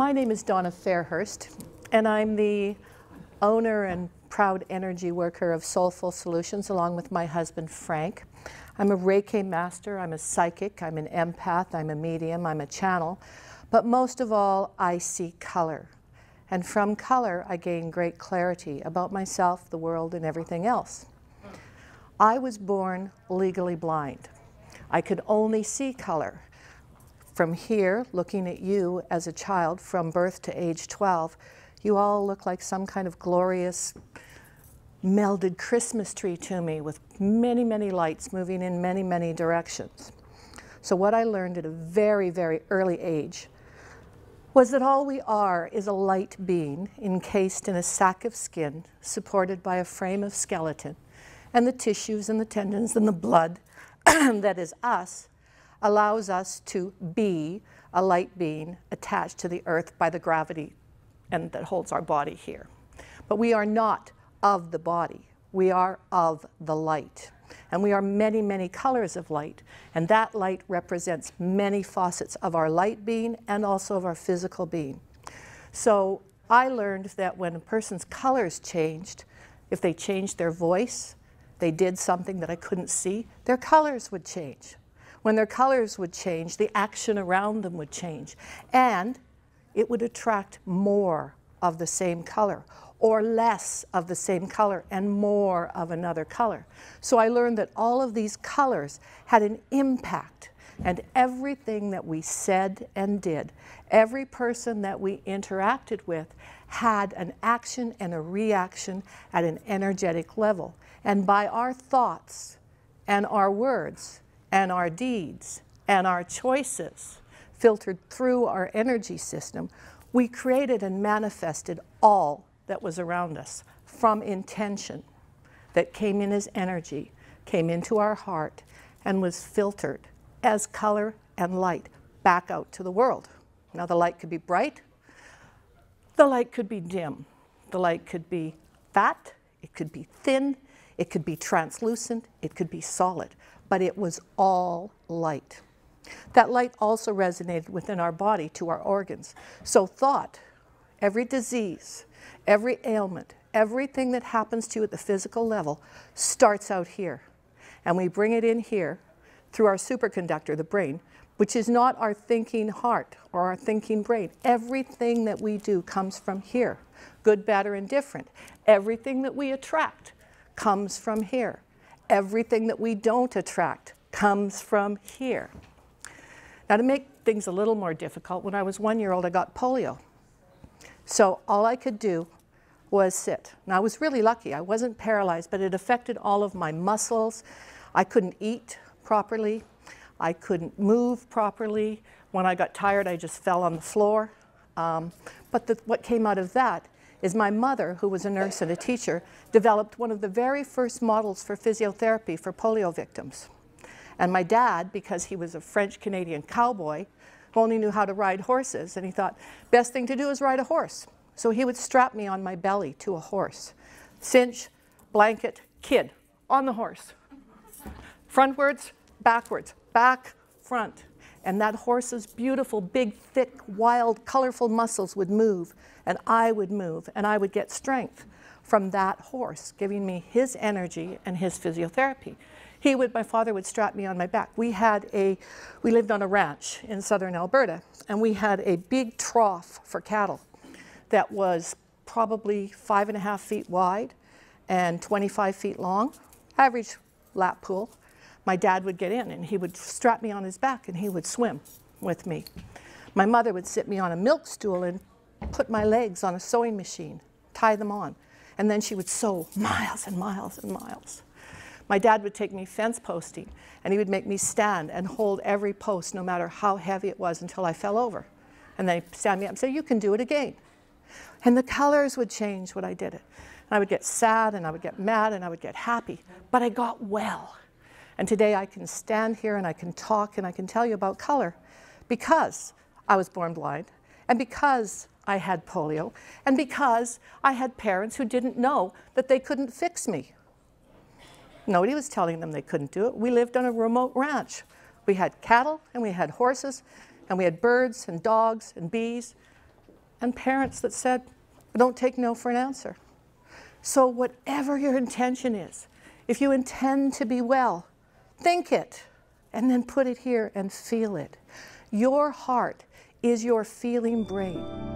My name is Donna Fairhurst, and I'm the owner and proud energy worker of Soulful Solutions, along with my husband, Frank. I'm a Reiki master, I'm a psychic, I'm an empath, I'm a medium, I'm a channel, but most of all, I see color. And from color, I gain great clarity about myself, the world, and everything else. I was born legally blind. I could only see color. From here, looking at you as a child from birth to age 12, you all look like some kind of glorious melded Christmas tree to me with many, many lights moving in many, many directions. So what I learned at a very, very early age was that all we are is a light being encased in a sack of skin supported by a frame of skeleton, and the tissues and the tendons and the blood that is us allows us to be a light being attached to the earth by the gravity and that holds our body here. But we are not of the body. We are of the light. And we are many, many colors of light. And that light represents many facets of our light being and also of our physical being. So I learned that when a person's colors changed, if they changed their voice, they did something that I couldn't see, their colors would change. When their colors would change, the action around them would change. And it would attract more of the same color, or less of the same color and more of another color. So I learned that all of these colors had an impact, and everything that we said and did, every person that we interacted with had an action and a reaction at an energetic level. And by our thoughts and our words and our deeds and our choices filtered through our energy system, we created and manifested all that was around us from intention that came in as energy, came into our heart, and was filtered as color and light back out to the world. Now the light could be bright, the light could be dim, the light could be fat, it could be thin, it could be translucent, it could be solid, but it was all light. That light also resonated within our body to our organs. So thought, every disease, every ailment, everything that happens to you at the physical level starts out here. And we bring it in here through our superconductor, the brain, which is not our thinking heart or our thinking brain. Everything that we do comes from here, good, bad, or indifferent. Everything that we attract comes from here. Everything that we don't attract comes from here. Now, to make things a little more difficult, when I was 1 year old, I got polio. So all I could do was sit. Now, I was really lucky. I wasn't paralyzed, but it affected all of my muscles. I couldn't eat properly. I couldn't move properly. When I got tired, I just fell on the floor. But what came out of that is my mother, who was a nurse and a teacher, developed one of the very first models for physiotherapy for polio victims. And my dad, because he was a French-Canadian cowboy, only knew how to ride horses, and he thought, best thing to do is ride a horse. So he would strap me on my belly to a horse. Cinch, blanket, kid, on the horse. Frontwards, backwards, back, front. And that horse's beautiful, big, thick, wild, colorful muscles would move, and I would move, and I would get strength from that horse, giving me his energy and his physiotherapy. My father would strap me on my back. We lived on a ranch in southern Alberta, and we had a big trough for cattle that was probably 5.5 feet wide and 25 feet long, average lap pool. My dad would get in and he would strap me on his back and he would swim with me. My mother would sit me on a milk stool and put my legs on a sewing machine, tie them on, and then she would sew miles and miles and miles. My dad would take me fence posting, and he would make me stand and hold every post, no matter how heavy it was, until I fell over. And then he'd stand me up and say, you can do it again. And the colors would change when I did it. And I would get sad, and I would get mad, and I would get happy. But I got well. And today I can stand here, and I can talk, and I can tell you about color because I was born blind, and because I had polio, and because I had parents who didn't know that they couldn't fix me. Nobody was telling them they couldn't do it. We lived on a remote ranch. We had cattle, and we had horses, and we had birds and dogs and bees. and parents that said, don't take no for an answer. So whatever your intention is, if you intend to be well, think it, and then put it here and feel it. Your heart is your feeling brain.